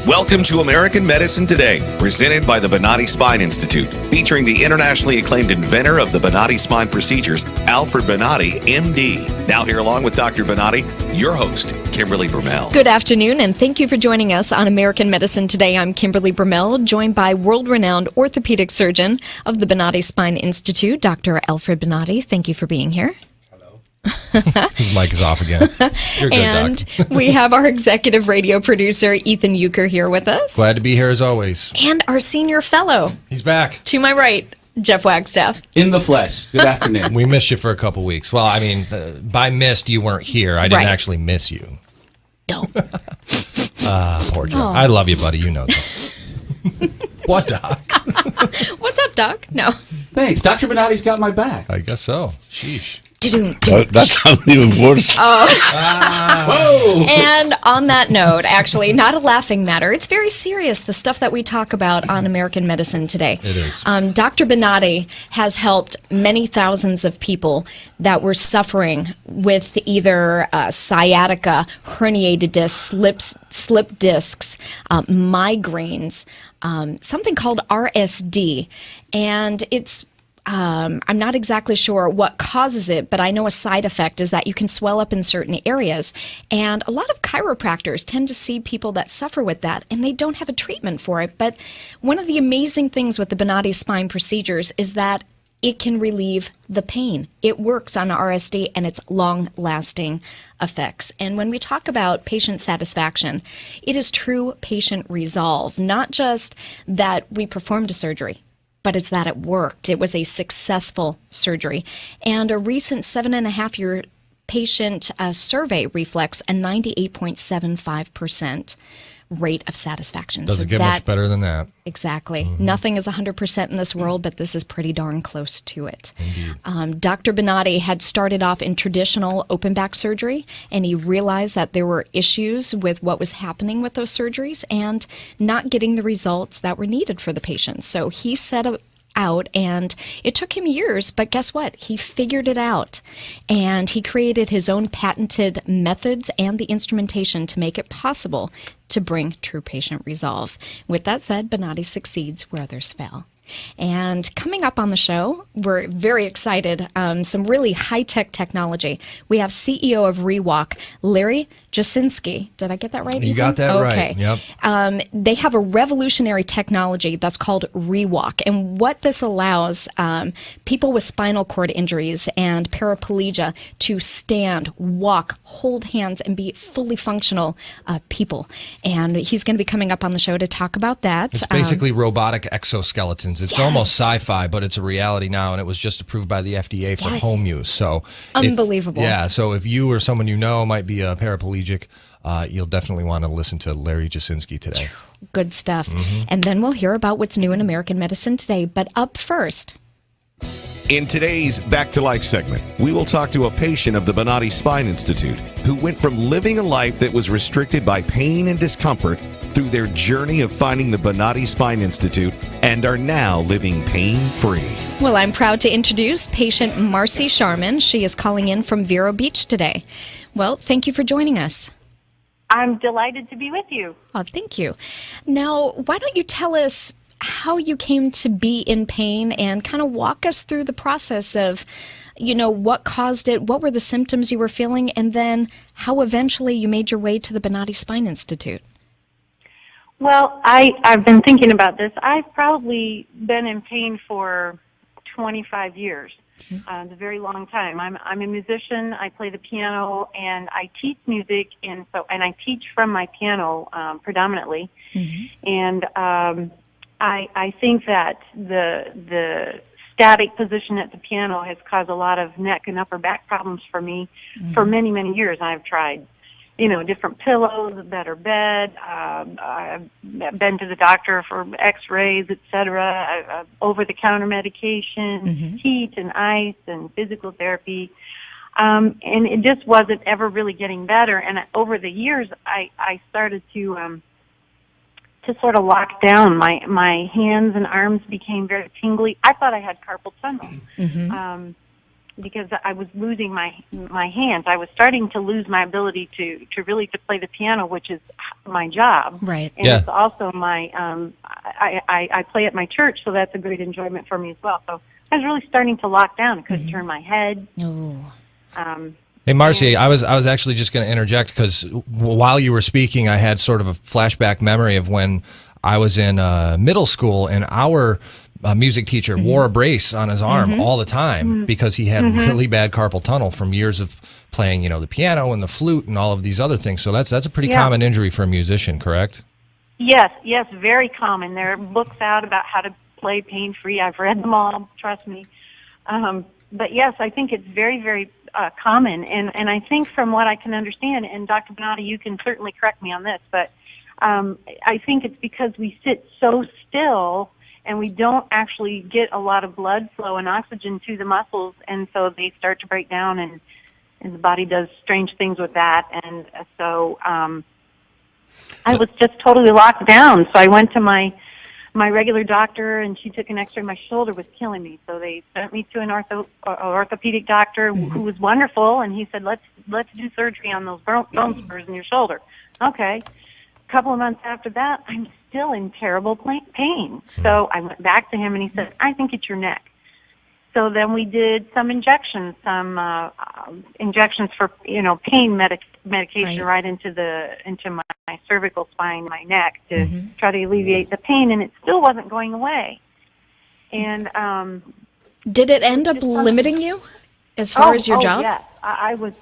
Welcome to American Medicine Today, presented by the Bonati Spine Institute, featuring the internationally acclaimed inventor of the Bonati Spine Procedures, Alfred Bonati, MD. Now here along with Dr. Bonati, your host, Kimberly Bermel. Good afternoon, and thank you for joining us on American Medicine Today. I'm Kimberly Bermel, joined by world-renowned orthopedic surgeon of the Bonati Spine Institute, Dr. Alfred Bonati. Thank you for being here. His mic is off again. You're good, And Doc. we have our executive radio producer, Ethan Youker, here with us. Glad to be here as always. And our senior fellow, He's back. to my right, Jeff Wagstaff. In the flesh. Good afternoon. We missed you for a couple weeks. Well, I mean, by missed, you weren't here. I didn't Right. actually miss you. Don't. Poor Jeff. I love you, buddy. You know this. What, Doc? What's up, Doc? No. Thanks. Dr. Bonati's got my back. I guess so. Sheesh. That sounds even worse. Whoa! And on that note, actually, not a laughing matter. It's very serious, the stuff that we talk about on American Medicine Today. It is. Dr. Bonati has helped many thousands of people that were suffering with either sciatica, herniated discs, slip discs, migraines, something called RSD. And it's I'm not exactly sure what causes it, but I know a side effect is that you can swell up in certain areas. And a lot of chiropractors tend to see people that suffer with that, and they don't have a treatment for it. But one of the amazing things with the Bonati Spine Procedures is that it can relieve the pain. It works on RSD and its long-lasting effects. And when we talk about patient satisfaction, it is true patient resolve, not just that we performed a surgery, but it's that it worked. It was a successful surgery. And a recent 7.5-year patient survey reflects a 98.75% rate of satisfaction. Doesn't get much better than that. Exactly. Nothing is 100% in this world, but this is pretty darn close to it. Dr. Bonati had started off in traditional open back surgery, and he realized that there were issues with what was happening with those surgeries and not getting the results that were needed for the patients. So he set out, and it took him years, but guess what? He figured it out, and he created his own patented methods and the instrumentation to make it possible to bring true patient resolve. With that said, Bonati succeeds where others fail. And coming up on the show, we're very excited. Some really high-tech technology. We have CEO of ReWalk, Larry Jasinski. Did I get that right? You Ethan? got that okay. right. Yep. They have a revolutionary technology that's called ReWalk. And what this allows people with spinal cord injuries and paraplegia to stand, walk, hold hands, and be fully functional people. And he's going to be coming up on the show to talk about that. It's basically robotic exoskeletons. It's almost sci-fi, but it's a reality now, and it was just approved by the FDA for home use. So unbelievable. So if you or someone you know might be paraplegic, you'll definitely want to listen to Larry Jasinski today. Good stuff. And then we'll hear about what's new in American medicine today. But up first, In today's Back to Life segment, we will talk to a patient of the Bonati Spine Institute who went from living a life that was restricted by pain and discomfort through their journey of finding the Bonati Spine Institute and are now living pain-free. well, I'm proud to introduce patient Marcy Sharman. She is calling in from Vero Beach today. Well, thank you for joining us. I'm delighted to be with you. Oh, thank you. Now, why don't you tell us how you came to be in pain and kind of walk us through the process of, what caused it, what were the symptoms you were feeling, and then how eventually you made your way to the Bonati Spine Institute. Well, I've been thinking about this. I've probably been in pain for 25 years. It's a very long time. I'm a musician. I play the piano and I teach music, and I teach from my piano predominantly. And I think that the static position at the piano has caused a lot of neck and upper back problems for me for many, many years. I've tried, different pillows, a better bed. I've been to the doctor for x-rays, etc., over-the-counter medication, heat and ice and physical therapy. And it just wasn't ever really getting better. And over the years, I started to sort of lock down. My hands and arms became very tingly. I thought I had carpal tunnel because I was losing my hands. I was starting to lose my ability to really play the piano, which is my job. Right. And Yeah. it's also my, I play at my church, so that's a great enjoyment for me as well. So I was really starting to lock down. I couldn't turn my head. Oh. Hey, Marcy, I was actually just going to interject because while you were speaking, I had sort of a flashback memory of when I was in middle school, and our music teacher wore a brace on his arm all the time because he had really bad carpal tunnel from years of playing, the piano and the flute and all of these other things. So that's a pretty common injury for a musician, correct? Yes, very common. There are books out about how to play pain-free. I've read them all, trust me. But yes, I think it's very, very common. And I think from what I can understand, and Dr. Bonati, you can certainly correct me on this, but I think it's because we sit so still and we don't actually get a lot of blood flow and oxygen to the muscles, and so they start to break down, and the body does strange things with that. And so I was just totally locked down. So I went to my regular doctor, and she took an X-ray. My shoulder was killing me, so they sent me to an orthopedic doctor who was wonderful, and he said, let's do surgery on those bone spurs in your shoulder. Okay. A couple of months after that, I'm still in terrible pain. So I went back to him, and he said, I think it's your neck. So then we did some injections, injections for pain medication right into my cervical spine, my neck, to try to alleviate the pain, and it still wasn't going away. And did it end up limiting you as far as your job? Yes. I was.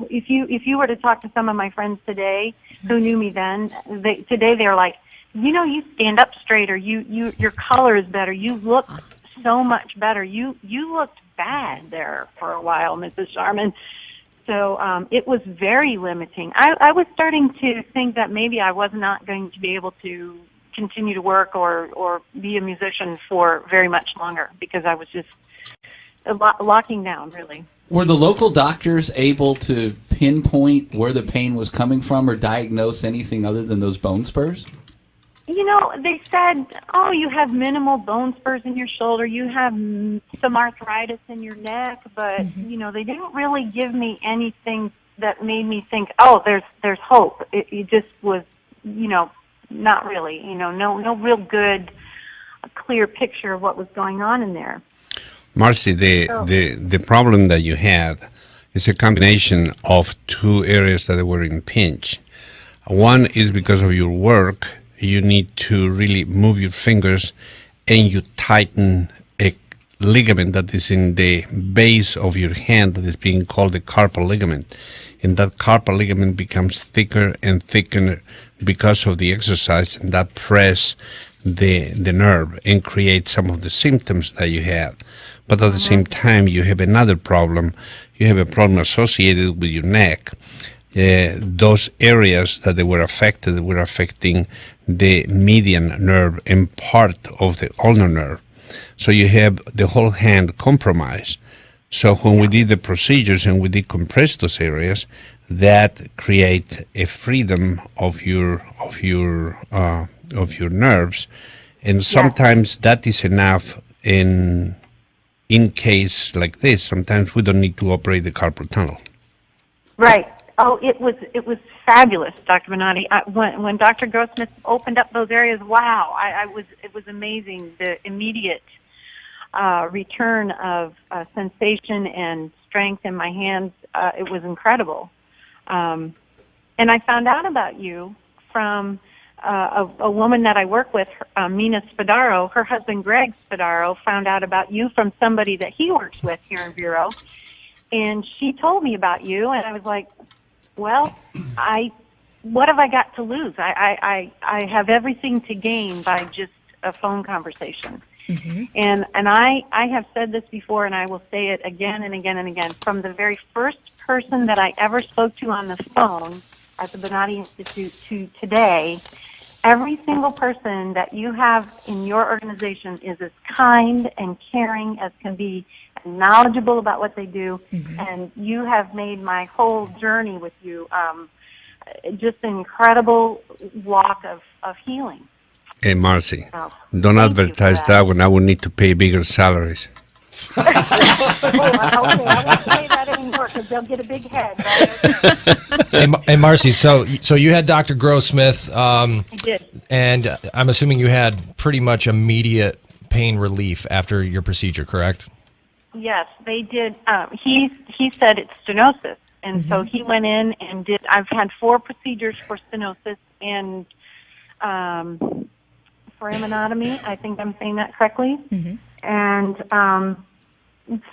If you were to talk to some of my friends today who knew me then, today they're like, you stand up straighter. Your color is better. You look so much better. You looked bad there for a while, Mrs. Sharman. So it was very limiting. I was starting to think that maybe I was not going to be able to continue to work or be a musician for very much longer because I was just locking down, really. Were the local doctors able to pinpoint where the pain was coming from or diagnose anything other than those bone spurs? They said, you have minimal bone spurs in your shoulder. You have some arthritis in your neck, but, they didn't really give me anything that made me think, there's hope. It just was, not really, no real good, clear picture of what was going on in there. Marcy, the problem that you had is a combination of two areas that were in pinch. One is because of your work, you need to really move your fingers and you tighten a ligament that is in the base of your hand that is being called the carpal ligament. And that carpal ligament becomes thicker and thicker because of the exercise, and that press the nerve and create some of the symptoms that you have. But at the same time, you have another problem. You have a problem associated with your neck. Those areas that they were affected were affecting the median nerve and part of the ulnar nerve. So you have the whole hand compromised. So when we did the procedures and we decompress those areas, that create a freedom of your nerves, and sometimes that is enough in case like this. Sometimes we don't need to operate the carpal tunnel. Right. Oh, it was fabulous, Dr. Bonati. When Dr. Grossmith opened up those areas, wow! It was amazing. The immediate return of sensation and strength in my hands. It was incredible. And I found out about you from a woman that I work with, Mina Spadaro. Her husband, Greg Spadaro, found out about you from somebody that he works with here in Bureau. And she told me about you, and I was like, well, what have I got to lose? I have everything to gain by just a phone conversation. And I have said this before, and I will say it again and again and again. From the very first person that I ever spoke to on the phone at the Bonati Institute to today, every single person that you have in your organization is as kind and caring as can be, and knowledgeable about what they do. And you have made my whole journey with you just an incredible walk of healing. Hey, Marcy, don't advertise that when I will need to pay bigger salaries. Okay, I won't say that anymore because they'll get a big head, right? Hey, Marcy, so you had Dr. Grossmith, I did. and I'm assuming you had pretty much immediate pain relief after your procedure, correct? Yes, they did. He said it's stenosis, and so he went in and did. I've had 4 procedures for stenosis and for amyotomy. I think I'm saying that correctly. And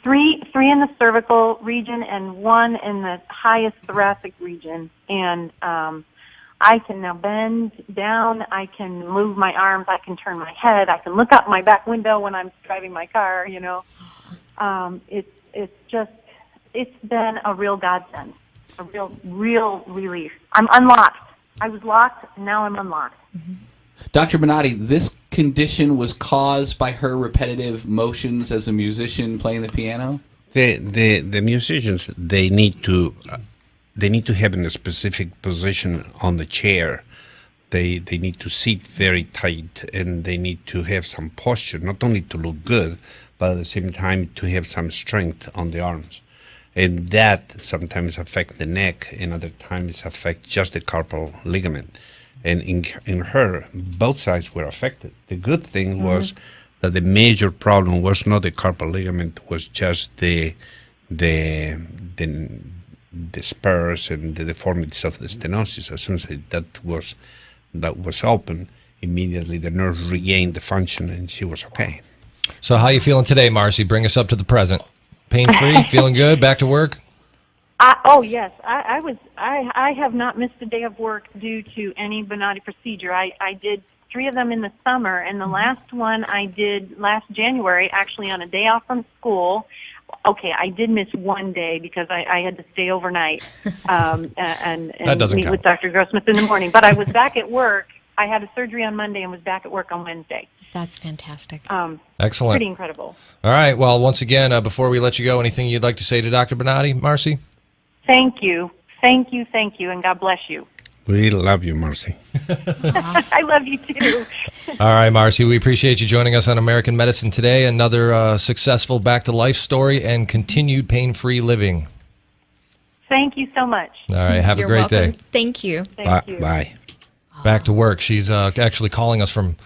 3 in the cervical region and 1 in the highest thoracic region. And I can now bend down. I can move my arms. I can turn my head. I can look out my back window when I'm driving my car. You know, it's been a real godsend, a real relief. I'm unlocked. I was locked, and now I'm unlocked. Dr. Bonati, this condition was caused by her repetitive motions as a musician playing the piano? The musicians, they need to have in a specific position on the chair. They need to sit very tight, and they need to have some posture, not only to look good, but at the same time to have some strength on the arms. And that sometimes affect the neck, and other times affect just the carpal ligament. And in her, both sides were affected. The good thing was that the major problem was not the carpal ligament, was just the spurs and the deformities of the stenosis. As soon as that was open, immediately the nerve regained the function, and she was okay. So how you feeling today, Marcy? Bring us up to the present. Pain-free, feeling good, back to work? Oh yes, I have not missed a day of work due to any Bonati procedure. I did 3 of them in the summer, and the last one I did last January, actually on a day off from school. Okay, I did miss 1 day because I had to stay overnight and meet with Dr. Grossmith in the morning. But I was back at work. I had a surgery on Monday and was back at work on Wednesday. That's fantastic. Excellent. Pretty incredible. All right. Well, once again, before we let you go, anything you'd like to say to Dr. Bonati, Marcy? Thank you, and God bless you. We love you, Marcy. I love you too. All right, Marcy, we appreciate you joining us on American Medicine Today. Another successful back-to-life story and continued pain-free living. Thank you so much. All right, have You're a great welcome. day. Thank you. Thank you. Bye. Back to work. She's actually calling us from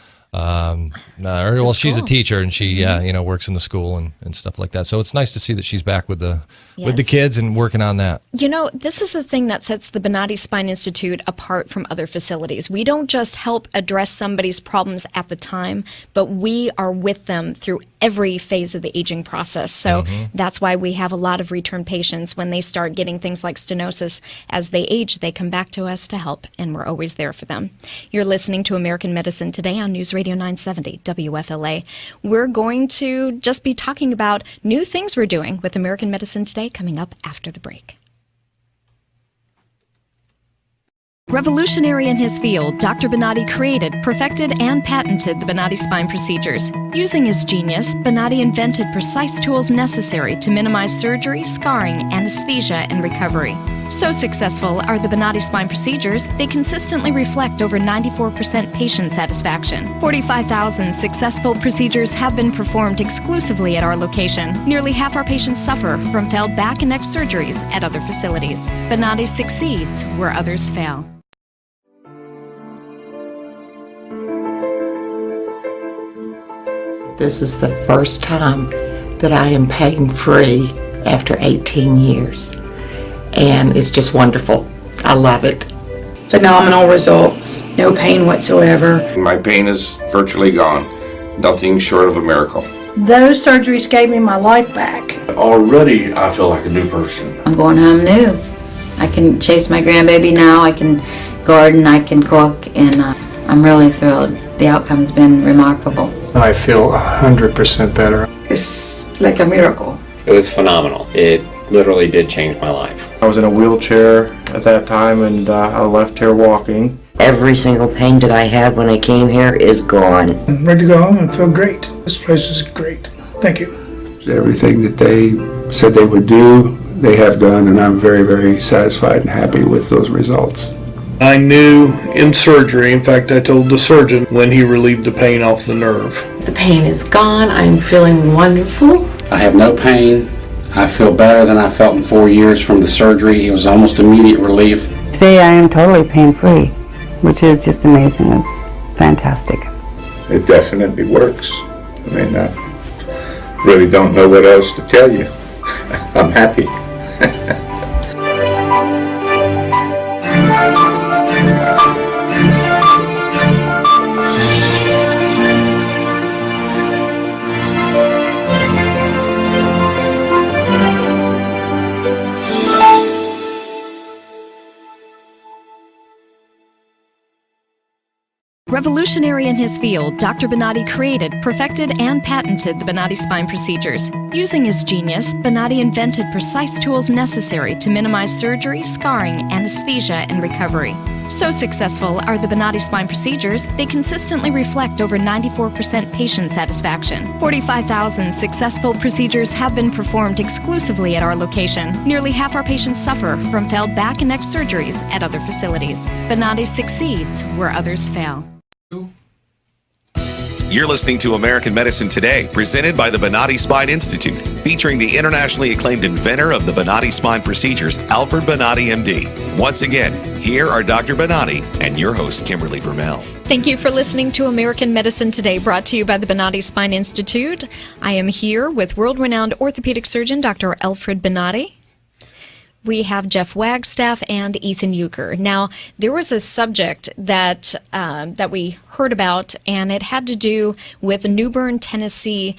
she's a teacher, and she works in the school and stuff like that. So it's nice to see that she's back with the kids and working on that. You know, this is the thing that sets the Bonati Spine Institute apart from other facilities. We don't just help address somebody's problems at the time, but we are with them through every phase of the aging process. So that's why we have a lot of return patients. When they start getting things like stenosis as they age, they come back to us to help, and we're always there for them. You're listening to American Medicine Today on News Radio 970 WFLA. We're going to just be talking about new things we're doing with American Medicine Today coming up after the break. Revolutionary in his field, Dr. Bonati created, perfected, and patented the Bonati Spine Procedures. Using his genius, Bonati invented precise tools necessary to minimize surgery, scarring, anesthesia, and recovery. So successful are the Bonati Spine Procedures, they consistently reflect over 94% patient satisfaction. 45,000 successful procedures have been performed exclusively at our location. Nearly half our patients suffer from failed back and neck surgeries at other facilities. Bonati succeeds where others fail. This is the first time that I am pain-free after 18 years, and it's just wonderful. I love it. Phenomenal results, no pain whatsoever. My pain is virtually gone, nothing short of a miracle. Those surgeries gave me my life back. Already I feel like a new person. I'm going home new. I can chase my grandbaby now, I can garden, I can cook, and I'm really thrilled. The outcome has been remarkable. I feel 100% better. It's like a miracle. It was phenomenal. It literally did change my life. I was in a wheelchair at that time, and I left here walking. Every single pain that I had when I came here is gone. I'm ready to go home and feel great. This place is great. Thank you. Everything that they said they would do, they have done, and I'm very, very satisfied and happy with those results. I knew in surgery, in fact I told the surgeon when he relieved the pain off the nerve. The pain is gone. I'm feeling wonderful. I have no pain. I feel better than I felt in 4 years from the surgery. It was almost immediate relief. Today I am totally pain-free, which is just amazing. It's fantastic. It definitely works. I mean, I really don't know what else to tell you. I'm happy. Revolutionary in his field, Dr. Bonati created, perfected, and patented the Bonati Spine Procedures. Using his genius, Bonati invented precise tools necessary to minimize surgery, scarring, anesthesia, and recovery. So successful are the Bonati Spine Procedures, they consistently reflect over 94% patient satisfaction. 45,000 successful procedures have been performed exclusively at our location. Nearly half our patients suffer from failed back and neck surgeries at other facilities. Bonati succeeds where others fail. You're listening to American Medicine Today, presented by the Bonati Spine Institute, featuring the internationally acclaimed inventor of the Bonati Spine Procedures, Alfred Bonati, MD. Once again, here are Dr. Bonati and your host, Kimberly Bermel. Thank you for listening to American Medicine Today, brought to you by the Bonati Spine Institute. I am here with world-renowned orthopedic surgeon, Dr. Alfred Bonati. We have Jeff Wagstaff and Ethan Youker. Now, there was a subject that we heard about, and it had to do with a New Bern, Tennessee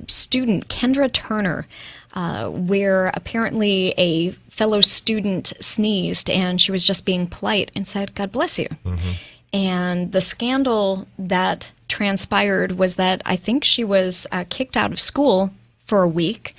student, Kendra Turner, where apparently a fellow student sneezed, and she was just being polite and said, "God bless you." Mm-hmm. And the scandal that transpired was that I think she was kicked out of school for a week.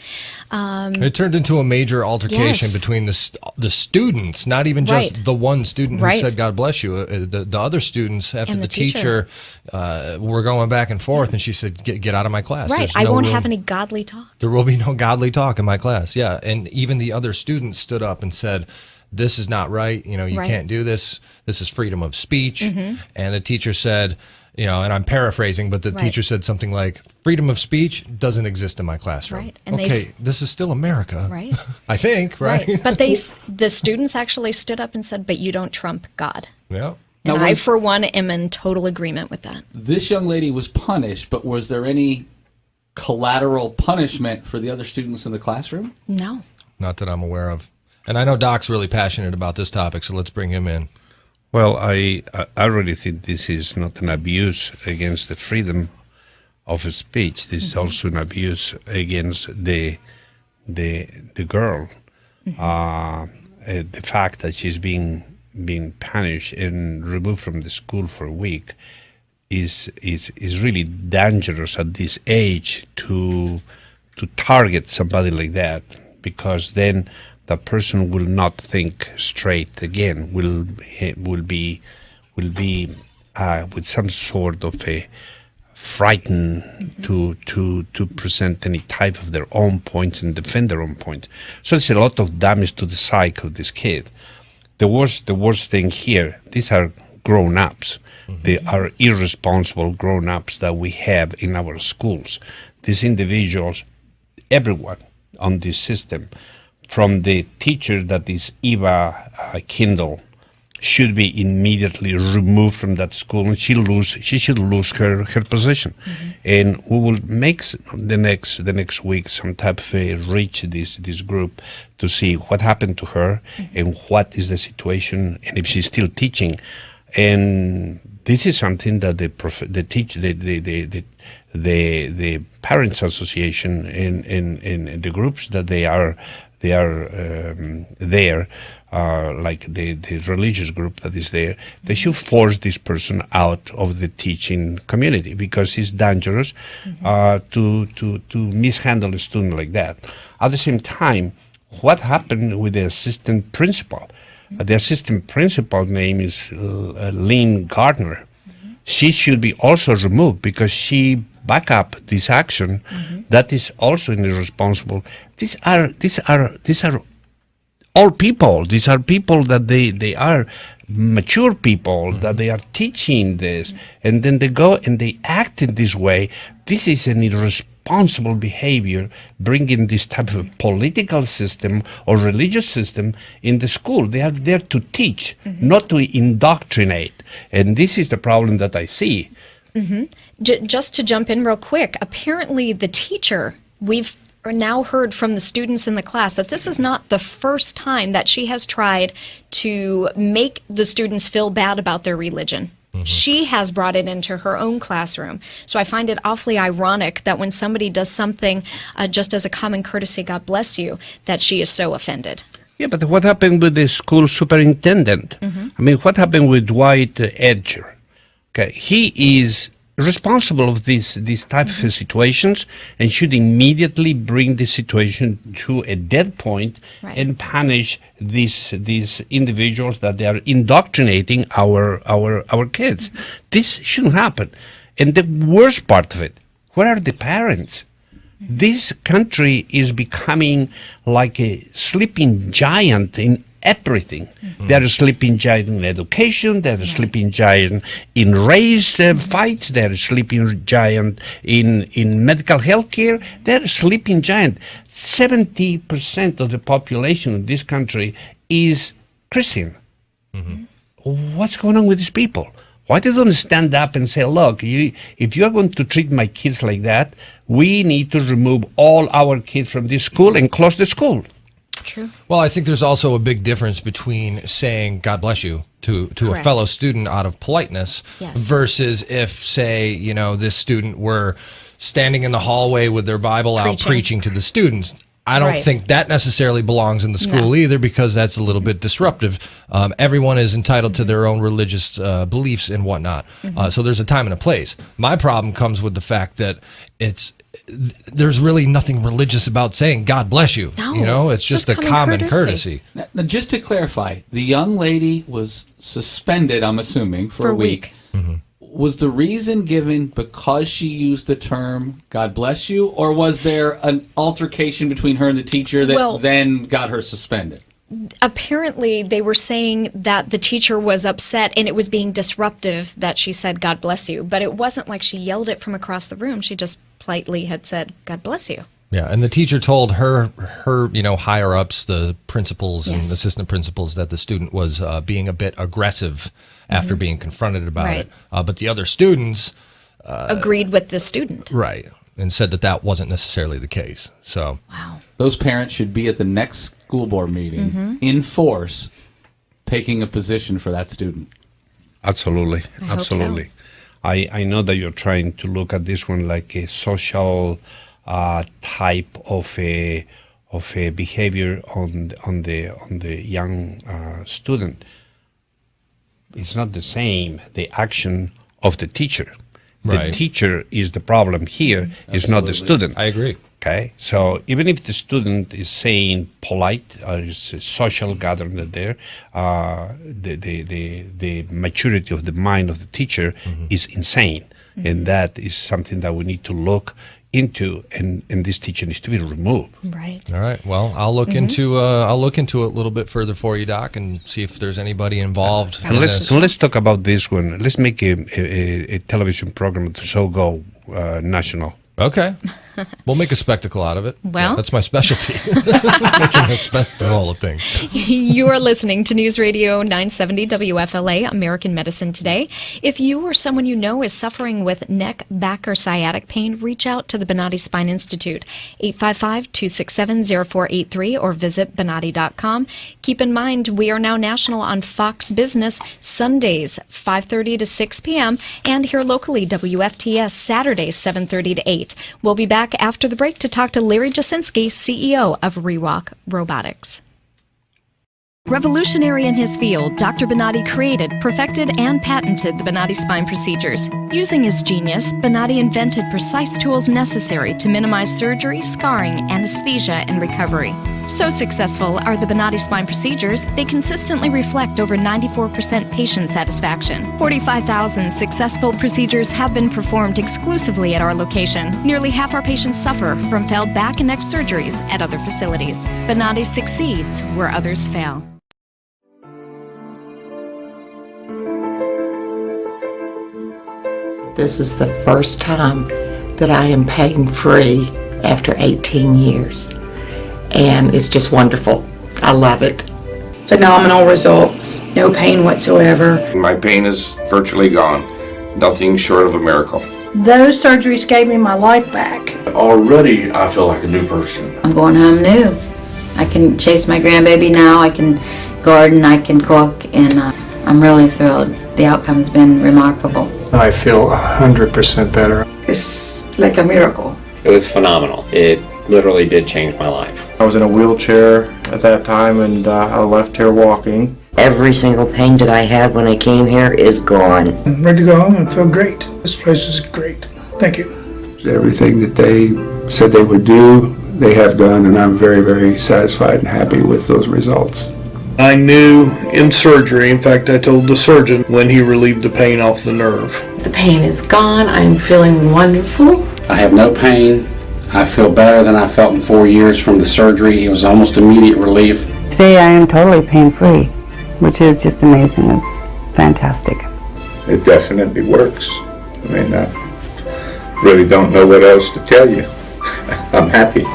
It turned into a major altercation between the students, not even just the one student who said "God bless you." The other students, after the teacher were going back and forth, and she said, "Get out of my class." Right, I won't have any godly talk. There will be no godly talk in my class. Yeah, and even the other students stood up and said, "This is not right. You know, you can't do this. This is freedom of speech." Mm-hmm. And the teacher said, you know, and I'm paraphrasing, but the teacher said something like, "Freedom of speech doesn't exist in my classroom." Right. And okay, this is still America. Right. I think, right? But the students actually stood up and said, "But you don't trump God." Yeah. And I, for one, am in total agreement with that. This young lady was punished, but was there any collateral punishment for the other students in the classroom? No. Not that I'm aware of. And I know Doc's really passionate about this topic, so let's bring him in. Well, I really think this is not an abuse against the freedom of speech. This is also an abuse against the girl. The fact that she's being punished and removed from the school for a week is really dangerous at this age to target somebody like that, because then the person will not think straight again, will be with some sort of a frightened to present any type of their own points and defend their own points. So it's a lot of damage to the psyche of this kid. The worst thing here, these are grown-ups. Mm-hmm. They are irresponsible grown-ups that we have in our schools. These individuals, everyone on this system, from the teacher that is Eva Kindle, should be immediately removed from that school, and she should lose her position. Mm-hmm. And we will make the next week some type of a reach this group to see what happened to her and what is the situation, and if she's still teaching. And this is something that the parents association and the groups that they are there, like the religious group that is there, they should force this person out of the teaching community, because it's dangerous to mishandle a student like that. At the same time, what happened with the assistant principal? The assistant principal name is Lynn Gardner. She should be also removed because she back up this action. That is also irresponsible. These are all people. These are people that they are mature people, that they are teaching this, and then they go and they act in this way. This is an irresponsible behavior, bringing this type of political system or religious system in the school. They are there to teach, not to indoctrinate. And this is the problem that I see. Just to jump in real quick, apparently the teacher, we've now heard from the students in the class that this is not the first time that she has tried to make the students feel bad about their religion. She has brought it into her own classroom. So I find it awfully ironic that when somebody does something just as a common courtesy, God bless you, that she is so offended. Yeah, but what happened with the school superintendent? I mean, what happened with Dwight Edger? Okay, he is responsible of these type of situations and should immediately bring the situation to a dead point and punish these individuals that they are indoctrinating our kids. This shouldn't happen. And the worst part of it, where are the parents? This country is becoming like a sleeping giant in everything. They're a sleeping giant in education, they're a sleeping giant in race fights, they're a sleeping giant in medical health care, they're a sleeping giant. 70% of the population of this country is Christian. What's going on with these people? Why they don't stand up and say, look, if you're going to treat my kids like that, we need to remove all our kids from this school and close the school. True. Well, I think there's also a big difference between saying "God bless you" to a fellow student out of politeness versus if, say, this student were standing in the hallway with their Bible out preaching to the students. I don't think that necessarily belongs in the school either, because that's a little bit disruptive. Everyone is entitled to their own religious beliefs and whatnot. So there's a time and a place. My problem comes with the fact that there's really nothing religious about saying God bless you. No, it's just a common courtesy. Now, just to clarify, the young lady was suspended, I'm assuming, for a week. Was the reason given because she used the term God bless you, or was there an altercation between her and the teacher that then got her suspended? Apparently, they were saying that the teacher was upset and it was being disruptive that she said, God bless you. But it wasn't like she yelled it from across the room. She just politely had said, God bless you. Yeah, and the teacher told her higher ups, the principals and assistant principals, that the student was being a bit aggressive after being confronted about it. But the other students agreed with the student. Right, and said that wasn't necessarily the case. So those parents should be at the next school board meeting in force, taking a position for that student. Absolutely, absolutely. So. I know that you're trying to look at this one like a social type of a behavior on the young student. It's not the same. The action of the teacher. The teacher is the problem here. It's not the student. I agree. Okay, so even if the student is saying polite or is a social gathering there, the maturity of the mind of the teacher is insane, and that is something that we need to look into, and this teacher needs to be removed. Right. All right. Well, I'll look into it a little bit further for you, Doc, and see if there's anybody involved. And let's talk about this one. Let's make a television program to so go national. Okay. We'll make a spectacle out of it. Well, that's my specialty. Making a spectacle of things. You are listening to News Radio 970 WFLA, American Medicine Today. If you or someone you know is suffering with neck, back, or sciatic pain, reach out to the Bonati Spine Institute, 855-267-0483, or visit Bonati.com. Keep in mind, we are now national on Fox Business Sundays, 5:30 to 6 p.m., and here locally, WFTS Saturdays, 7:30 to 8. We'll be back after the break to talk to Larry Jasinski, CEO of ReWalk Robotics. Revolutionary in his field, Dr. Bonati created, perfected, and patented the Bonati Spine Procedures. Using his genius, Bonati invented precise tools necessary to minimize surgery, scarring, anesthesia, and recovery. So successful are the Bonati Spine Procedures, they consistently reflect over 94% patient satisfaction. 45,000 successful procedures have been performed exclusively at our location. Nearly half our patients suffer from failed back and neck surgeries at other facilities. Bonati succeeds where others fail. This is the first time that I am pain-free after 18 years. And it's just wonderful. I love it. Phenomenal results. No pain whatsoever. My pain is virtually gone. Nothing short of a miracle. Those surgeries gave me my life back. Already, I feel like a new person. I'm going home new. I can chase my grandbaby now, I can garden, I can cook, and I'm really thrilled. The outcome's been remarkable. I feel 100% better. It's like a miracle. It was phenomenal. It literally did change my life. I was in a wheelchair at that time, and I left here walking. Every single pain that I had when I came here is gone. I'm ready to go home and feel great. This place is great. Thank you. Everything that they said they would do, they have done, and I'm very, very satisfied and happy with those results. I knew in surgery, in fact I told the surgeon when he relieved the pain off the nerve. The pain is gone. I'm feeling wonderful. I have no pain. I feel better than I felt in 4 years from the surgery. It was almost immediate relief. Today I am totally pain-free, which is just amazing. It's fantastic. It definitely works. I mean, I really don't know what else to tell you. I'm happy.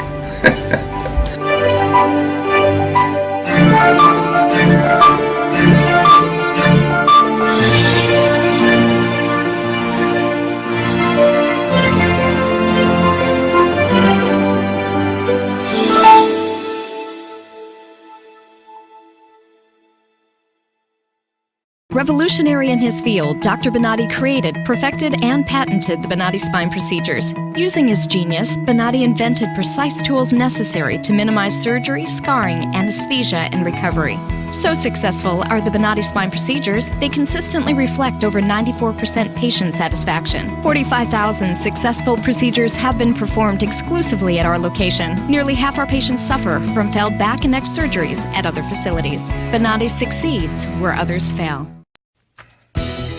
Revolutionary in his field, Dr. Bonati created, perfected, and patented the Bonati Spine Procedures. Using his genius, Bonati invented precise tools necessary to minimize surgery, scarring, anesthesia, and recovery. So successful are the Bonati Spine Procedures, they consistently reflect over 94% patient satisfaction. 45,000 successful procedures have been performed exclusively at our location. Nearly half our patients suffer from failed back and neck surgeries at other facilities. Bonati succeeds where others fail.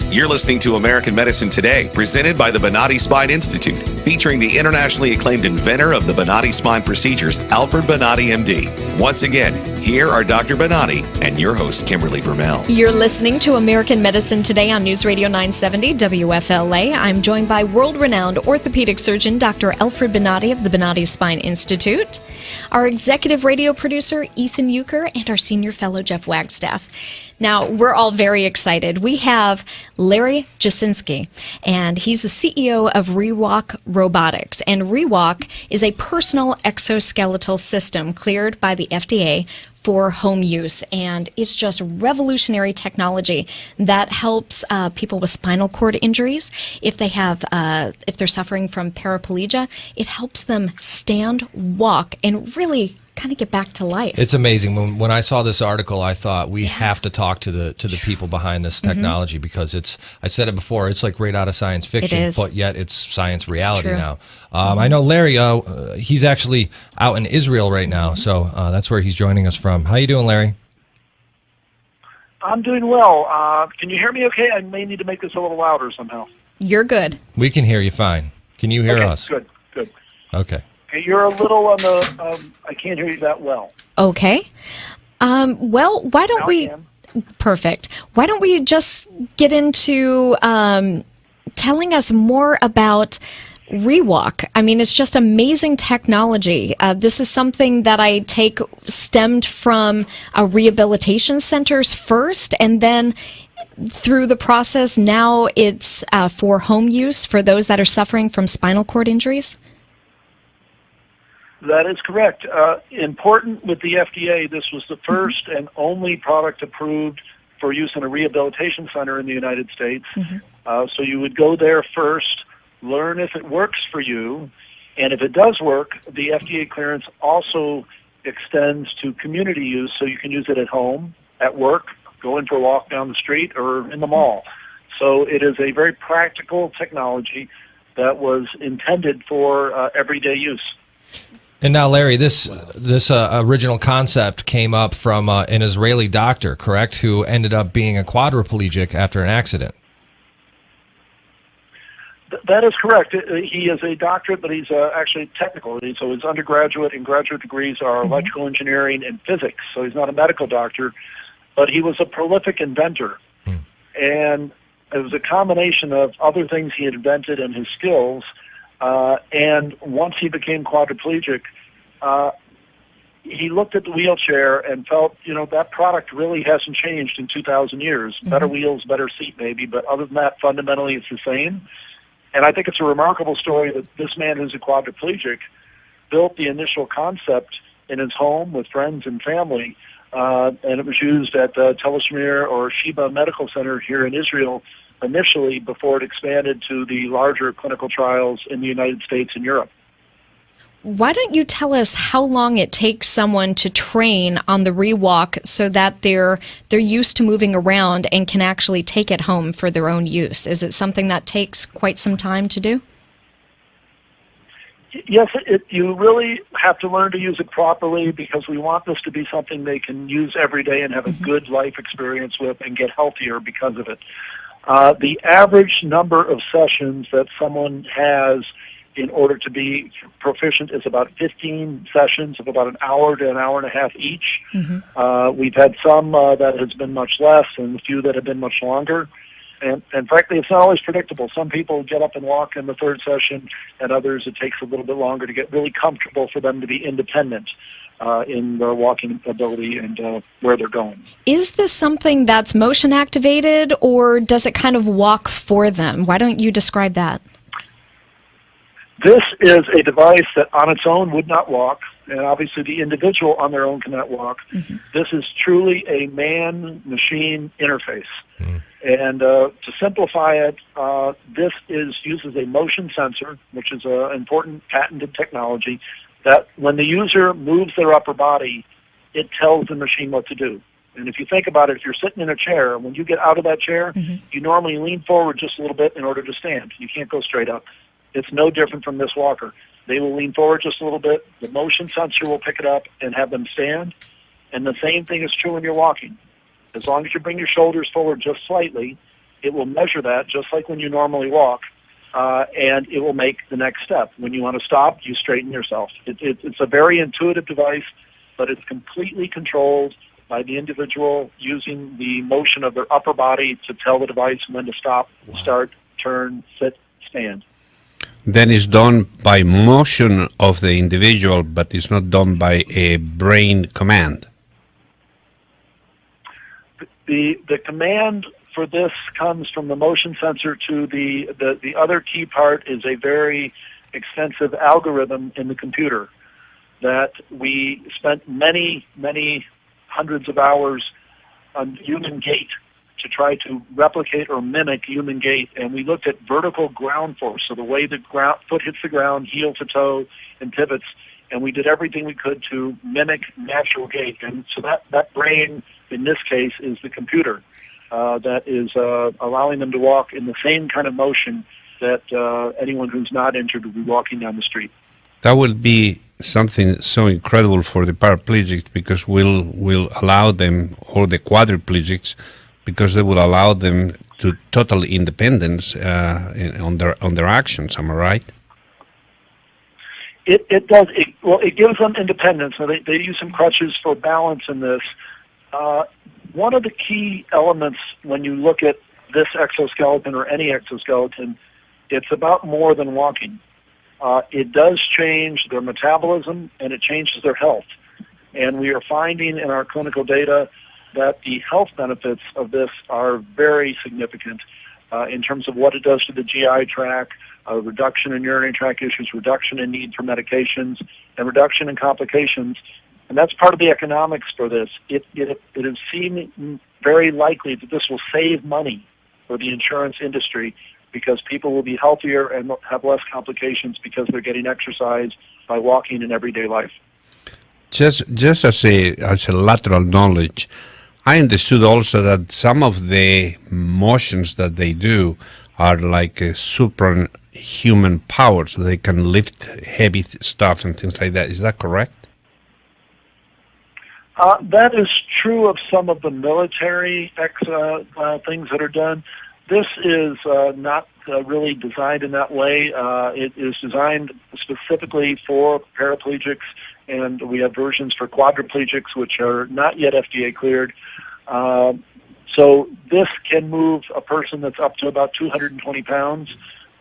You're listening to American Medicine Today, presented by the Bonati Spine Institute, featuring the internationally acclaimed inventor of the Bonati Spine Procedures, Alfred Bonati, MD. Once again, here are Dr. Bonati and your host, Kimberly Bermel. You're listening to American Medicine Today on News Radio 970 WFLA. I'm joined by world-renowned orthopedic surgeon Dr. Alfred Bonati of the Bonati Spine Institute, our executive radio producer Ethan Youker, and our senior fellow Jeff Wagstaff. Now, we're all very excited. We have Larry Jasinski, and he's the CEO of ReWalk Robotics. And ReWalk is a personal exoskeletal system cleared by the FDA for home use, and it's just revolutionary technology that helps people with spinal cord injuries. If they have, if they're suffering from paraplegia, it helps them stand, walk, and really kind of get back to life. It's amazing. When I saw this article, I thought we have to talk to the people behind this technology because it's, I said it before, it's like right out of science fiction, but yet it's science reality now. I know Larry, he's actually out in Israel right now, so that's where he's joining us from. How you doing, Larry? I'm doing well. Can you hear me okay? I may need to make this a little louder somehow. You're good. We can hear you fine. Can you hear us? Good, good. Okay. You're a little on the, I can't hear you that well. Okay. Well, why don't we, perfect. Why don't we just get into telling us more about ReWalk? I mean, it's just amazing technology. This is something that I take stemmed from rehabilitation centers first, and then through the process, now it's for home use for those that are suffering from spinal cord injuries. That is correct. Important with the FDA, this was the first and only product approved for use in a rehabilitation center in the United States. So you would go there first, learn if it works for you, and if it does work, the FDA clearance also extends to community use, so you can use it at home, at work, going for a walk down the street, or in the mall. So it is a very practical technology that was intended for everyday use. And now, Larry, this original concept came up from an Israeli doctor, correct, who ended up being a quadriplegic after an accident. That is correct. He is a doctorate, but he's actually technical. So his undergraduate and graduate degrees are electrical engineering and physics. So he's not a medical doctor, but he was a prolific inventor. And it was a combination of other things he had invented and his skills And once he became quadriplegic, he looked at the wheelchair and felt, that product really hasn't changed in 2,000 years. Better wheels, better seat maybe, but other than that, fundamentally it's the same. And I think it's a remarkable story that this man who's a quadriplegic built the initial concept in his home with friends and family, and it was used at Tel Shmir or Sheba Medical Center here in Israel initially before it expanded to the larger clinical trials in the United States and Europe. Why don't you tell us how long it takes someone to train on the ReWalk so that they're used to moving around and can actually take it home for their own use? Is it something that takes quite some time to do? Yes, you really have to learn to use it properly because we want this to be something they can use every day and have a good life experience with and get healthier because of it. The average number of sessions that someone has in order to be proficient is about 15 sessions of about an hour to an hour and a half each. We've had some that has been much less and a few that have been much longer. And frankly, it's not always predictable. Some people get up and walk in the third session, and others it takes a little bit longer to get really comfortable for them to be independent in their walking ability and where they're going. Is this something that's motion activated, or does it kind of walk for them? Why don't you describe that? This is a device that on its own would not walk, and obviously the individual on their own cannot walk. This is truly a man-machine interface. And to simplify it, this uses a motion sensor, which is an important patented technology, that when the user moves their upper body, it tells the machine what to do. And if you think about it, if you're sitting in a chair, when you get out of that chair, you normally lean forward just a little bit in order to stand. You can't go straight up. It's no different from this walker. They will lean forward just a little bit. The motion sensor will pick it up and have them stand. And the same thing is true when you're walking. As long as you bring your shoulders forward just slightly, it will measure that just like when you normally walk, and it will make the next step. When you want to stop, you straighten yourself. It's a very intuitive device, but it's completely controlled by the individual using the motion of their upper body to tell the device when to stop, start, turn, sit, stand. Then it's done by motion of the individual, but it's not done by a brain command. The command for this comes from the motion sensor to the other key part is a very extensive algorithm in the computer that we spent many, many hundreds of hours on human gait to try to replicate or mimic human gait, and we looked at vertical ground force, so the way the foot hits the ground, heel to toe, and pivots, and we did everything we could to mimic natural gait. And so that brain, in this case, is the computer that is allowing them to walk in the same kind of motion that anyone who's not injured would be walking down the street. That will be something so incredible for the paraplegics because we'll allow them, or the quadriplegics, because they will allow them to total independence on their actions. Am I right? It does. It gives them independence. So they use some crutches for balance in this. One of the key elements when you look at this exoskeleton or any exoskeleton, it's about more than walking. It does change their metabolism and it changes their health. And we are finding in our clinical data that the health benefits of this are very significant in terms of what it does to the GI tract, reduction in urinary tract issues, reduction in need for medications, and reduction in complications. And that's part of the economics for this. It is seen very likely that this will save money for the insurance industry because people will be healthier and have less complications because they're getting exercise by walking in everyday life. Just as a lateral knowledge, I understood also that some of the motions that they do are like a superhuman power, so they can lift heavy stuff and things like that. Is that correct? That is true of some of the military things that are done. This is not really designed in that way. It is designed specifically for paraplegics, and we have versions for quadriplegics, which are not yet FDA cleared. So this can move a person that's up to about 220 pounds,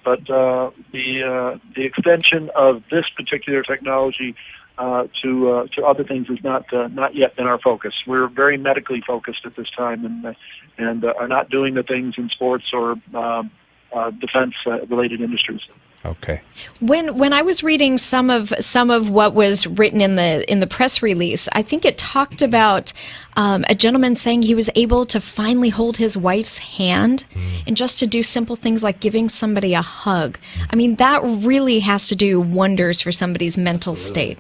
but the extension of this particular technology to other things is not yet been our focus. We're very medically focused at this time, and are not doing the things in sports or defense related industries. Okay. When I was reading some of what was written in the press release, I think it talked about a gentleman saying he was able to finally hold his wife's hand, and just to do simple things like giving somebody a hug. I mean, that really has to do wonders for somebody's mental state.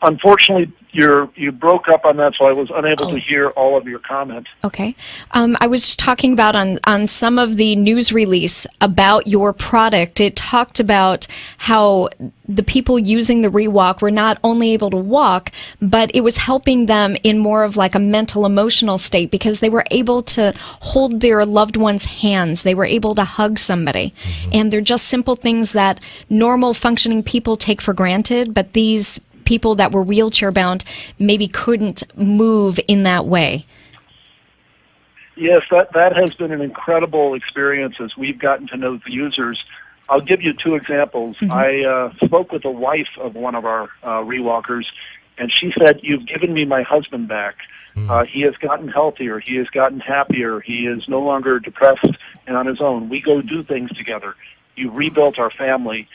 Unfortunately, you broke up on that, so I was unable to hear all of your comment. Okay. I was just talking about on some of the news release about your product, it talked about how the people using the ReWalk were not only able to walk, but it was helping them in more of like a mental, emotional state, because they were able to hold their loved one's hands. They were able to hug somebody. And they're just simple things that normal functioning people take for granted, but these people that were wheelchair bound maybe couldn't move in that way. Yes, that has been an incredible experience as we've gotten to know the users. I'll give you two examples. I spoke with the wife of one of our ReWalkers, and she said, "You've given me my husband back. He has gotten healthier. He has gotten happier. He is no longer depressed and on his own. We go do things together. You rebuilt our family."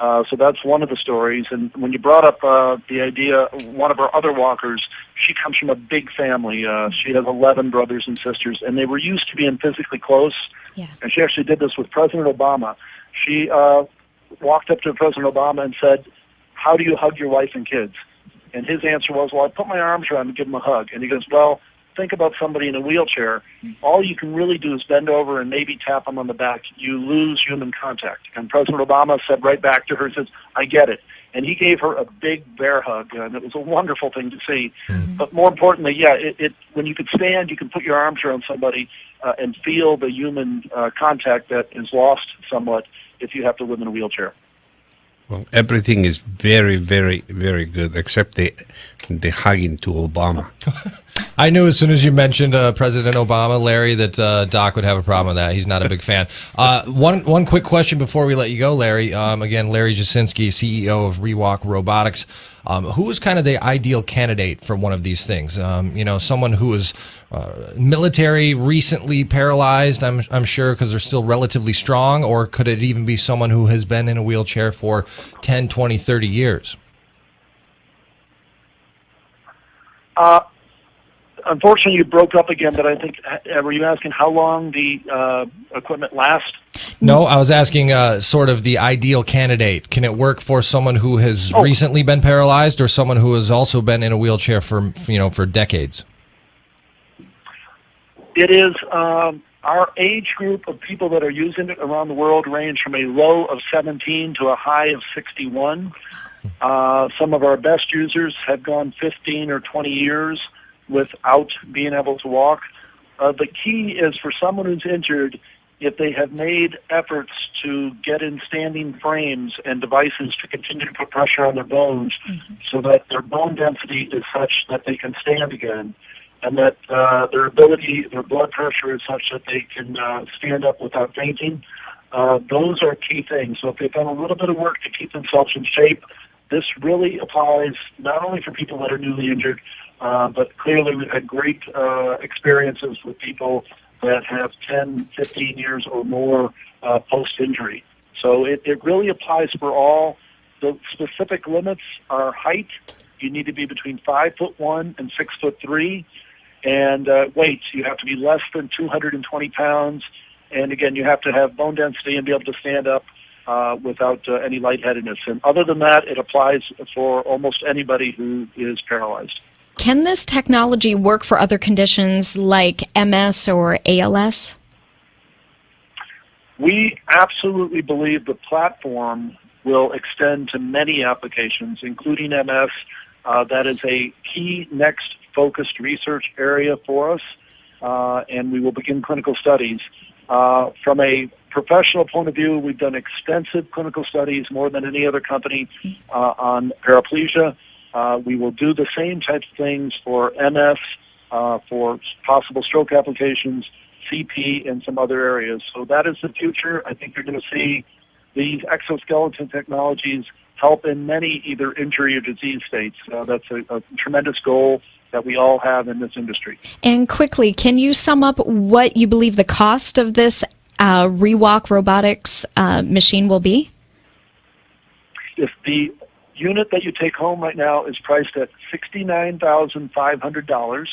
So that's one of the stories. And when you brought up the idea, one of our other walkers, she comes from a big family. She has 11 brothers and sisters, and they were used to being physically close. Yeah. And she actually did this with President Obama. She walked up to President Obama and said, "How do you hug your wife and kids?" And his answer was, "Well, I put my arms around him and give him a hug." And he goes, "Well, think about somebody in a wheelchair. All you can really do is bend over and maybe tap them on the back. You lose human contact." And President Obama said right back to her, says, "I get it." And he gave her a big bear hug, and it was a wonderful thing to see. But more importantly, when you could stand, you can put your arms around somebody and feel the human contact that is lost somewhat if you have to live in a wheelchair. Well, everything is very, very, very good, except the hugging to Obama. I knew as soon as you mentioned President Obama, Larry, that Doc would have a problem with that. He's not a big fan. One quick question before we let you go, Larry. Again, Larry Jasinski, CEO of ReWalk Robotics. Who is kind of the ideal candidate for one of these things? Someone who is military, recently paralyzed, I'm sure, because they're still relatively strong, or could it even be someone who has been in a wheelchair for 10, 20, 30 years? Unfortunately, you broke up again, but I think, were you asking how long the equipment lasts? No, I was asking sort of the ideal candidate. Can it work for someone who has recently been paralyzed, or someone who has also been in a wheelchair for decades? It is our age group of people that are using it around the world range from a low of 17 to a high of 61. Some of our best users have gone 15 or 20 years without being able to walk. The key is for someone who's injured, if they have made efforts to get in standing frames and devices to continue to put pressure on their bones so that their bone density is such that they can stand again, and that their blood pressure is such that they can stand up without fainting. Those are key things. So if they've done a little bit of work to keep themselves in shape, this really applies not only for people that are newly injured, but clearly we've had great experiences with people that have 10, 15 years or more post-injury. So it really applies for all. The specific limits are height. You need to be between 5'1" and 6'3", and weight. You have to be less than 220 pounds, and again, you have to have bone density and be able to stand up without any lightheadedness. And other than that, it applies for almost anybody who is paralyzed. Can this technology work for other conditions like MS or ALS? We absolutely believe the platform will extend to many applications, including MS. That is a key next focused research area for us, and we will begin clinical studies. From a professional point of view, we've done extensive clinical studies, more than any other company, on paraplegia. We will do the same types of things for MS, for possible stroke applications, CP, and some other areas. So that is the future. I think you're going to see these exoskeleton technologies help in many either injury or disease states. That's a tremendous goal that we all have in this industry. And quickly, can you sum up what you believe the cost of this ReWalk robotics machine will be? If the unit that you take home right now is priced at $69,500,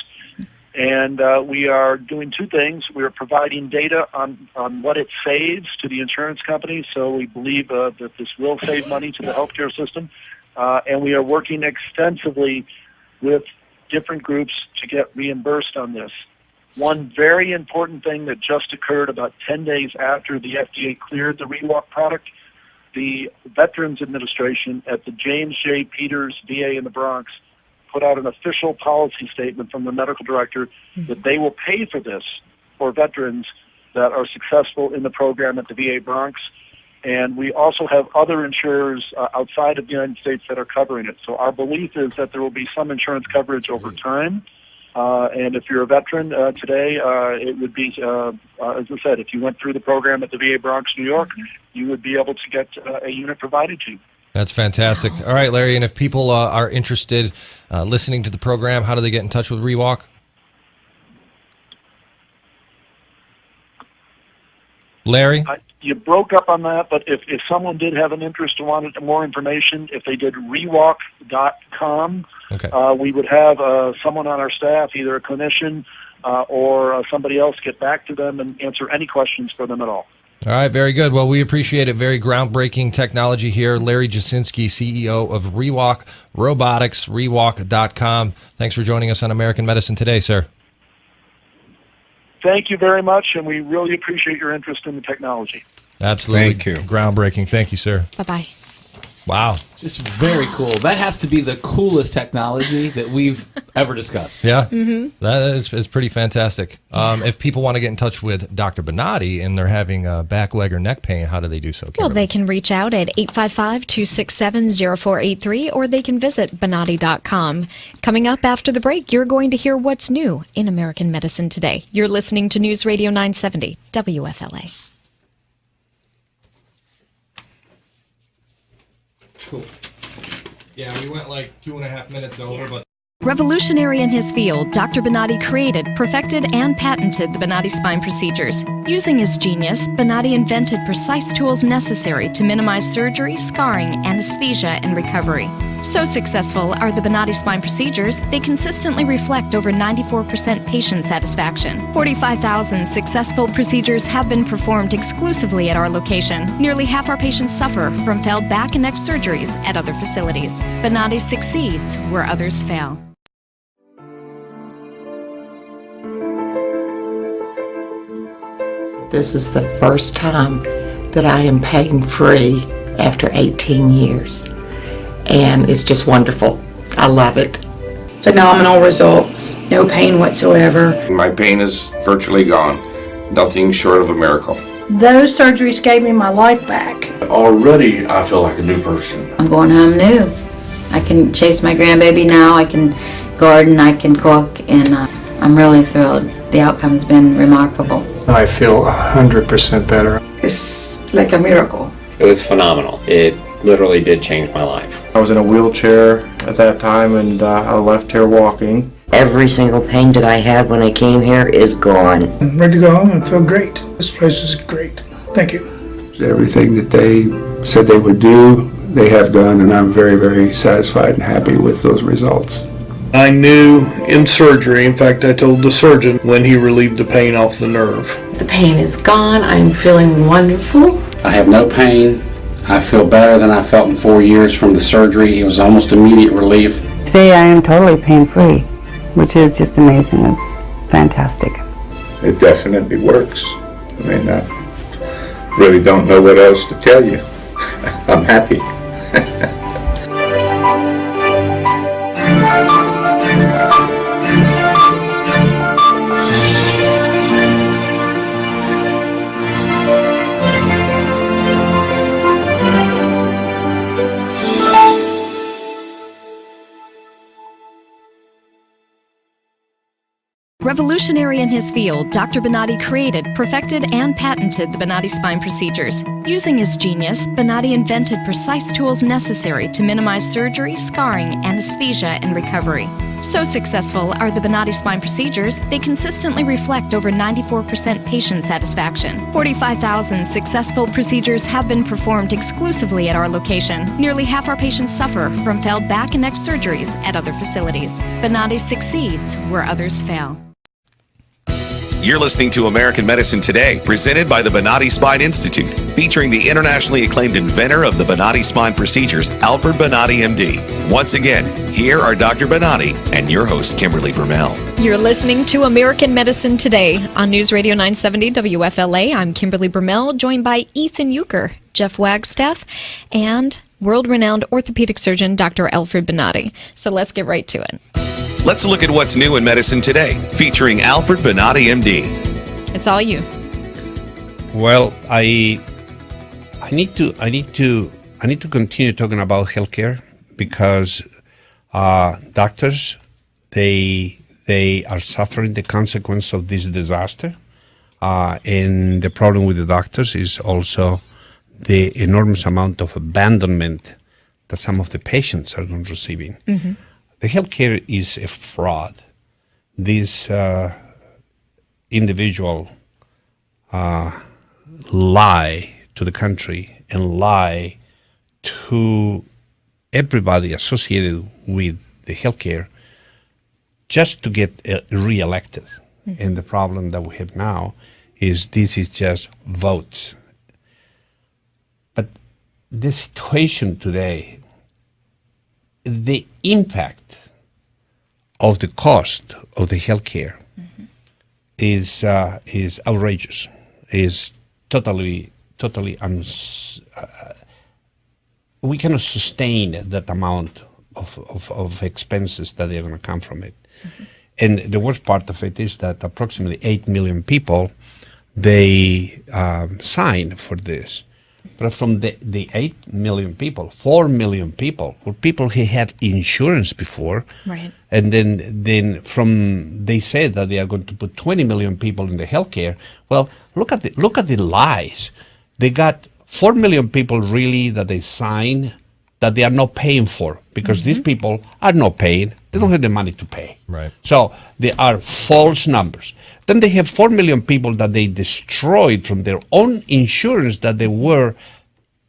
and we are doing two things. We are providing data on what it saves to the insurance companies, so we believe that this will save money to the healthcare system, and we are working extensively with different groups to get reimbursed on this. One very important thing that just occurred about 10 days after the FDA cleared the ReWalk product, the Veterans Administration at the James J. Peters VA in the Bronx put out an official policy statement from the medical director that they will pay for this for veterans that are successful in the program at the VA Bronx. And we also have other insurers outside of the United States that are covering it. So our belief is that there will be some insurance coverage over time. And if you're a veteran today, it would be, as I said, if you went through the program at the VA Bronx, New York, you would be able to get a unit provided to you. That's fantastic. All right, Larry, and if people are interested listening to the program, how do they get in touch with ReWalk? Larry? You broke up on that, but if someone did have an interest and wanted more information, if they did rewalk.com, okay. We would have someone on our staff, either a clinician or somebody else, get back to them and answer any questions for them at all. All right, very good. Well, we appreciate it. Very groundbreaking technology here. Larry Jasinski, CEO of ReWalk Robotics, rewalk.com. Thanks for joining us on American Medicine Today, sir. Thank you very much, and we really appreciate your interest in the technology. Absolutely. Thank you. Groundbreaking. Thank you, sir. Bye-bye. Wow. Just very cool. That has to be the coolest technology that we've ever discussed. Yeah, that is pretty fantastic. If people want to get in touch with Dr. Bonati and they're having back, leg, or neck pain, how do they do so, Kimberly? Well, they can reach out at 855-267-0483, or they can visit Bonati.com. Coming up after the break, you're going to hear what's new in American Medicine Today. You're listening to News Radio 970, WFLA. Cool. Yeah, we went like 2.5 minutes over, but... Revolutionary in his field, Dr. Bonati created, perfected, and patented the Bonati Spine Procedures. Using his genius, Bonati invented precise tools necessary to minimize surgery, scarring, anesthesia, and recovery. So successful are the Bonati Spine Procedures, they consistently reflect over 94% patient satisfaction. 45,000 successful procedures have been performed exclusively at our location. Nearly half our patients suffer from failed back and neck surgeries at other facilities. Bonati succeeds where others fail. This is the first time that I am pain-free after 18 years. And it's just wonderful. I love it. Phenomenal results. No pain whatsoever. My pain is virtually gone. Nothing short of a miracle. Those surgeries gave me my life back. Already, I feel like a new person. I'm going home new. I can chase my grandbaby now. I can garden. I can cook. And I'm really thrilled. The outcome's been remarkable. I feel 100% better. It's like a miracle. It was phenomenal. It literally did change my life. I was in a wheelchair at that time, and I left here walking. Every single pain that I had when I came here is gone. I'm ready to go home and feel great. This place is great. Thank you. Everything that they said they would do, they have done, and I'm very, very satisfied and happy with those results. I knew in surgery, in fact, I told the surgeon when he relieved the pain off the nerve. The pain is gone. I'm feeling wonderful. I have no pain. I feel better than I felt in 4 years from the surgery. It was almost immediate relief. Today I am totally pain-free, which is just amazing. It's fantastic. It definitely works. I mean, I really don't know what else to tell you. I'm happy. Revolutionary in his field, Dr. Bonati created, perfected, and patented the Bonati Spine Procedures. Using his genius, Bonati invented precise tools necessary to minimize surgery, scarring, anesthesia, and recovery. So successful are the Bonati Spine Procedures, they consistently reflect over 94% patient satisfaction. 45,000 successful procedures have been performed exclusively at our location. Nearly half our patients suffer from failed back and neck surgeries at other facilities. Bonati succeeds where others fail. You're listening to American Medicine Today, presented by the Bonati Spine Institute, featuring the internationally acclaimed inventor of the Bonati Spine Procedures, Alfred Bonati, MD. Once again, here are Dr. Bonati and your host, Kimberly Bermel. You're listening to American Medicine Today on News Radio 970 WFLA. I'm Kimberly Bermel, joined by Ethan Youker, Jeff Wagstaff, and world-renowned orthopedic surgeon, Dr. Alfred Bonati. So let's get right to it. Let's look at what's new in medicine today, featuring Alfred Bonati, MD. It's all you. Well, I need to continue talking about healthcare because doctors they are suffering the consequence of this disaster, and the problem with the doctors is also the enormous amount of abandonment that some of the patients are receiving. Mm-hmm. The healthcare is a fraud. This individual lie to the country and lie to everybody associated with the healthcare just to get reelected. Mm-hmm. And the problem that we have now is this is just votes. But the situation today, the impact of the cost of the healthcare is outrageous. Is totally we cannot sustain that amount of expenses that are going to come from it. Mm-hmm. And the worst part of it is that approximately 8 million people they signed for this. But from the 8 million people, 4 million people were people who had insurance before. Right. And then from they said that they are going to put 20 million people in the healthcare. Well, look at the lies. They got 4 million people really that they signed that they are not paying for because these people are not paying. They don't have the money to pay. Right. So they are false numbers. Then they have 4 million people that they destroyed from their own insurance that they were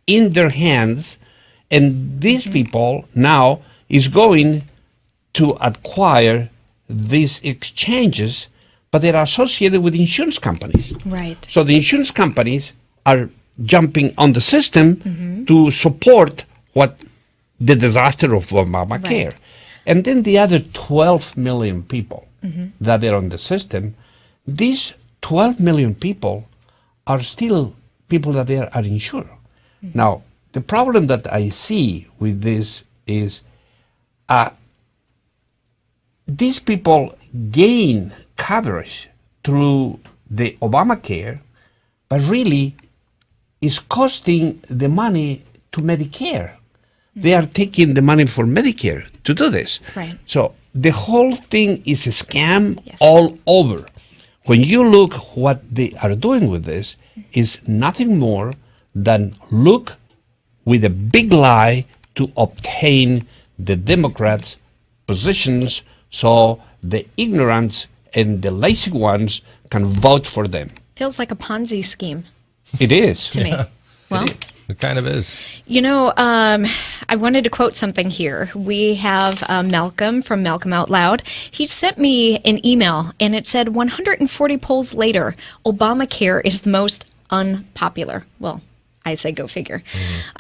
in their hands. And these people now is going to acquire these exchanges, but they're associated with insurance companies. Right. So the insurance companies are jumping on the system to support what the disaster of Obamacare. Right. And then the other 12 million people that are on the system, these 12 million people are still people that they are insured. Now, the problem that I see with this is these people gain coverage through the Obamacare, but really is costing the money to Medicare. They are taking the money for Medicare to do this. Right. So the whole thing is a scam all over. When you look what they are doing with this is nothing more than look with a big lie to obtain the Democrats' positions so the ignorants and the lazy ones can vote for them. Feels like a Ponzi scheme. It is. To me. Well, it kind of is. You know, I wanted to quote something here. We have Malcolm from Malcolm Out Loud. He sent me an email, and it said 140 polls later, Obamacare is the most unpopular. Well, I say go figure.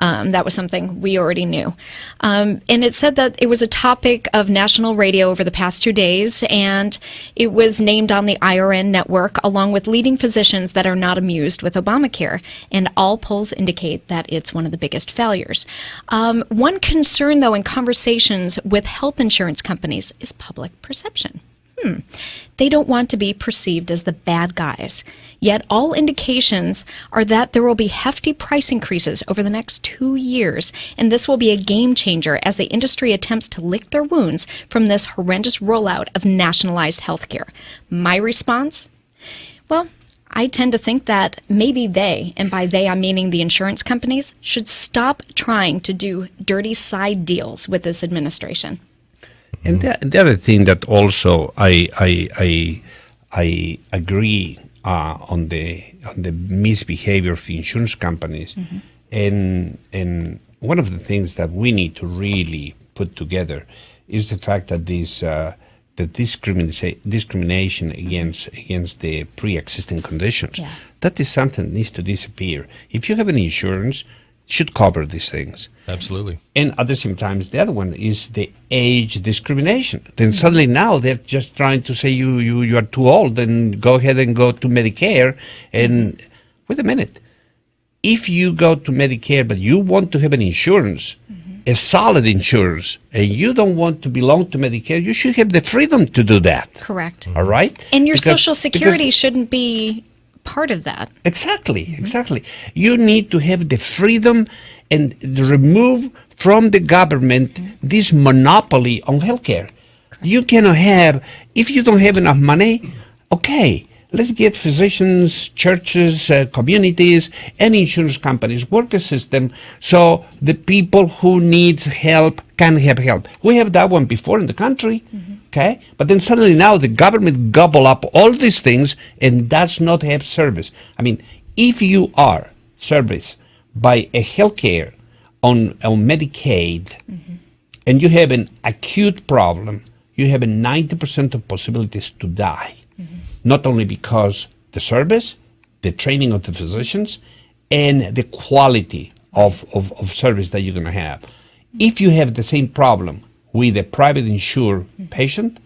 That was something we already knew. And it said that it was a topic of national radio over the past 2 days, and it was named on the IRN network along with leading physicians that are not amused with Obamacare. And all polls indicate that it's one of the biggest failures. One concern, though, in conversations with health insurance companies is public perception. They don't want to be perceived as the bad guys. Yet all indications are that there will be hefty price increases over the next 2 years, and this will be a game changer as the industry attempts to lick their wounds from this horrendous rollout of nationalized healthcare. My response? Well, I tend to think that maybe they, and by they I'm meaning the insurance companies, should stop trying to do dirty side deals with this administration. And the other thing that also I agree on the misbehavior of the insurance companies, and one of the things that we need to really put together is the fact that the discrimination against the pre-existing conditions. Yeah. That is something that needs to disappear. If you have an insurance, it should cover these things. Absolutely. And at the same time, the other one is the age discrimination. Then suddenly now they're just trying to say you are too old, then go ahead and go to Medicare. And wait a minute. If you go to Medicare but you want to have an insurance, a solid insurance, and you don't want to belong to Medicare, you should have the freedom to do that. Correct. All right? And your Social Security shouldn't be part of that. Exactly. You need to have the freedom and remove from the government this monopoly on healthcare. You cannot have, if you don't have enough money, okay, let's get physicians, churches, communities, and insurance companies work a system so the people who need help can have help. We have that one before in the country, okay? But then suddenly now the government gobble up all these things and does not have service. I mean, if you are serviced by a healthcare on Medicaid and you have an acute problem, you have a 90% of possibilities to die. Not only because the service, the training of the physicians, and the quality of service that you're going to have. If you have the same problem with a private insured patient,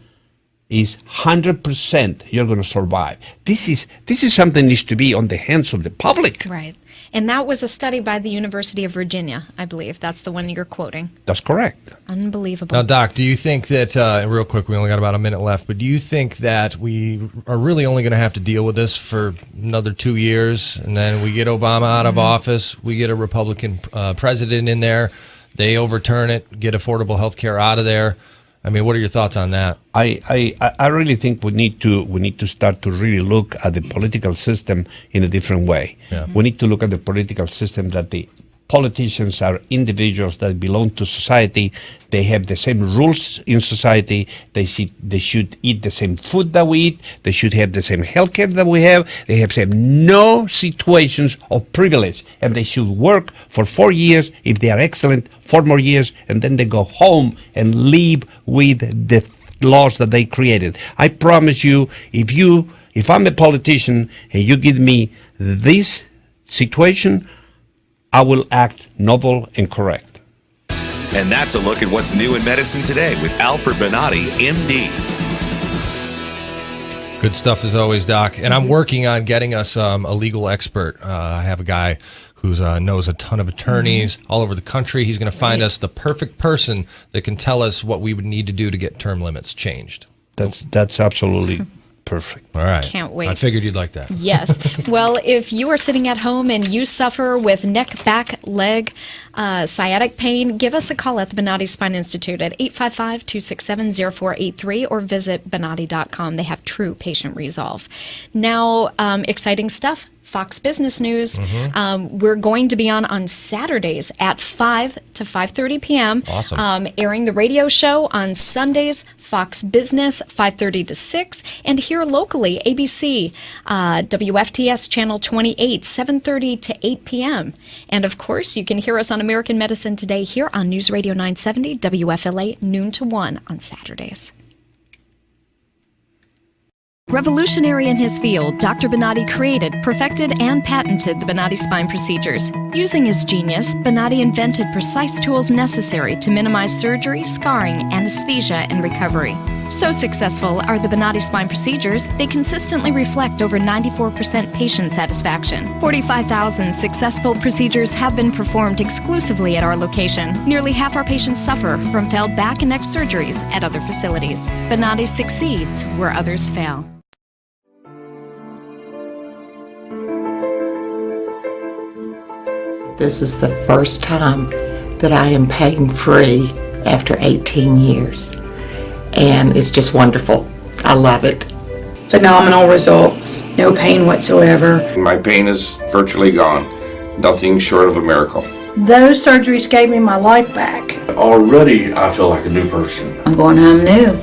is 100% you're going to survive. This is something that needs to be on the hands of the public. Right. And that was a study by the University of Virginia, I believe. That's the one you're quoting. That's correct. Unbelievable. Now, Doc, do you think that, real quick, we only got about a minute left, but do you think that we are really only going to have to deal with this for another 2 years, and then we get Obama out of office, we get a Republican president in there, they overturn it, get affordable health care out of there? I mean, what are your thoughts on that? I really think we need to start to really look at the political system in a different way. Yeah. We need to look at the political system that the politicians are individuals that belong to society. They have the same rules in society. They should eat the same food that we eat. They should have the same health care that we have. They have no situations of privilege. And they should work for 4 years, if they are excellent, 4 more years, and then they go home and live with the laws that they created. I promise you, if I'm a politician and you give me this situation, I will act noble and correct. And that's a look at what's new in medicine today with Alfred Bonati, MD. Good stuff as always, Doc. And I'm working on getting us a legal expert. I have a guy who knows a ton of attorneys all over the country. He's going to find us the perfect person that can tell us what we would need to do to get term limits changed. That's absolutely perfect. All right. Can't wait. I figured you'd like that. Yes. Well, if you are sitting at home and you suffer with neck, back, leg, sciatic pain, give us a call at the Bonati Spine Institute at 855-267-0483 or visit Bonati.com. They have true patient resolve. Now, exciting stuff. Fox Business News. We're going to be on Saturdays at 5 to 5:30 p.m. Awesome. Airing the radio show on Sundays, Fox Business, 5:30 to 6. And here locally, ABC, WFTS Channel 28, 7:30 to 8 p.m. And of course, you can hear us on American Medicine Today here on News Radio 970, WFLA, noon to 1 on Saturdays. Revolutionary in his field, Dr. Bonati created, perfected, and patented the Bonati Spine Procedures. Using his genius, Bonati invented precise tools necessary to minimize surgery, scarring, anesthesia, and recovery. So successful are the Bonati Spine Procedures, they consistently reflect over 94% patient satisfaction. 45,000 successful procedures have been performed exclusively at our location. Nearly half our patients suffer from failed back and neck surgeries at other facilities. Bonati succeeds where others fail. This is the first time that I am pain-free after 18 years. And it's just wonderful. I love it. Phenomenal results. No pain whatsoever. My pain is virtually gone. Nothing short of a miracle. Those surgeries gave me my life back. Already, I feel like a new person. I'm going home new.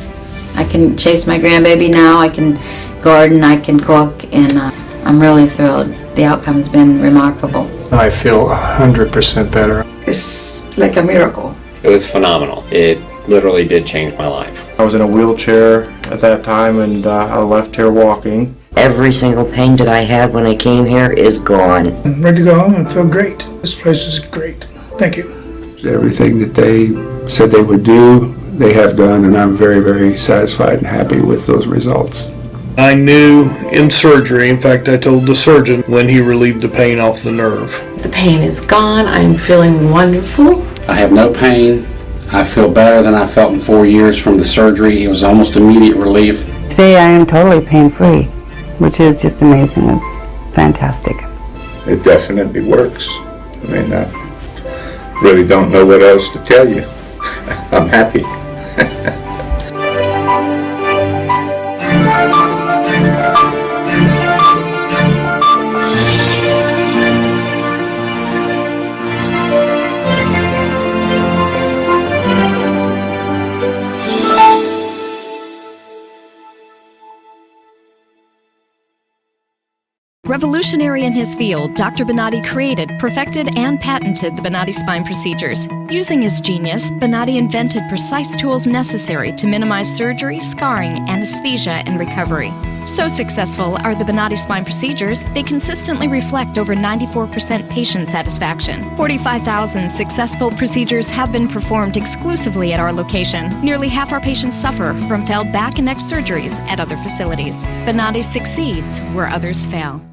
I can chase my grandbaby now, I can garden, I can cook, and I'm really thrilled. The outcome's been remarkable. I feel 100% better. It's like a miracle. It was phenomenal. It literally did change my life. I was in a wheelchair at that time, and I left here walking. Every single pain that I had when I came here is gone. I'm ready to go home and feel great. This place is great. Thank you. Everything that they said they would do, they have done, and I'm very, very satisfied and happy with those results. I knew in surgery, in fact I told the surgeon when he relieved the pain off the nerve. The pain is gone. I'm feeling wonderful. I have no pain. I feel better than I felt in 4 years from the surgery. It was almost immediate relief. Today I am totally pain-free, which is just amazing. It's fantastic. It definitely works. I mean, I really don't know what else to tell you. I'm happy. Revolutionary in his field, Dr. Bonati created, perfected, and patented the Bonati Spine Procedures. Using his genius, Bonati invented precise tools necessary to minimize surgery, scarring, anesthesia, and recovery. So successful are the Bonati Spine Procedures, they consistently reflect over 94% patient satisfaction. 45,000 successful procedures have been performed exclusively at our location. Nearly half our patients suffer from failed back and neck surgeries at other facilities. Bonati succeeds where others fail.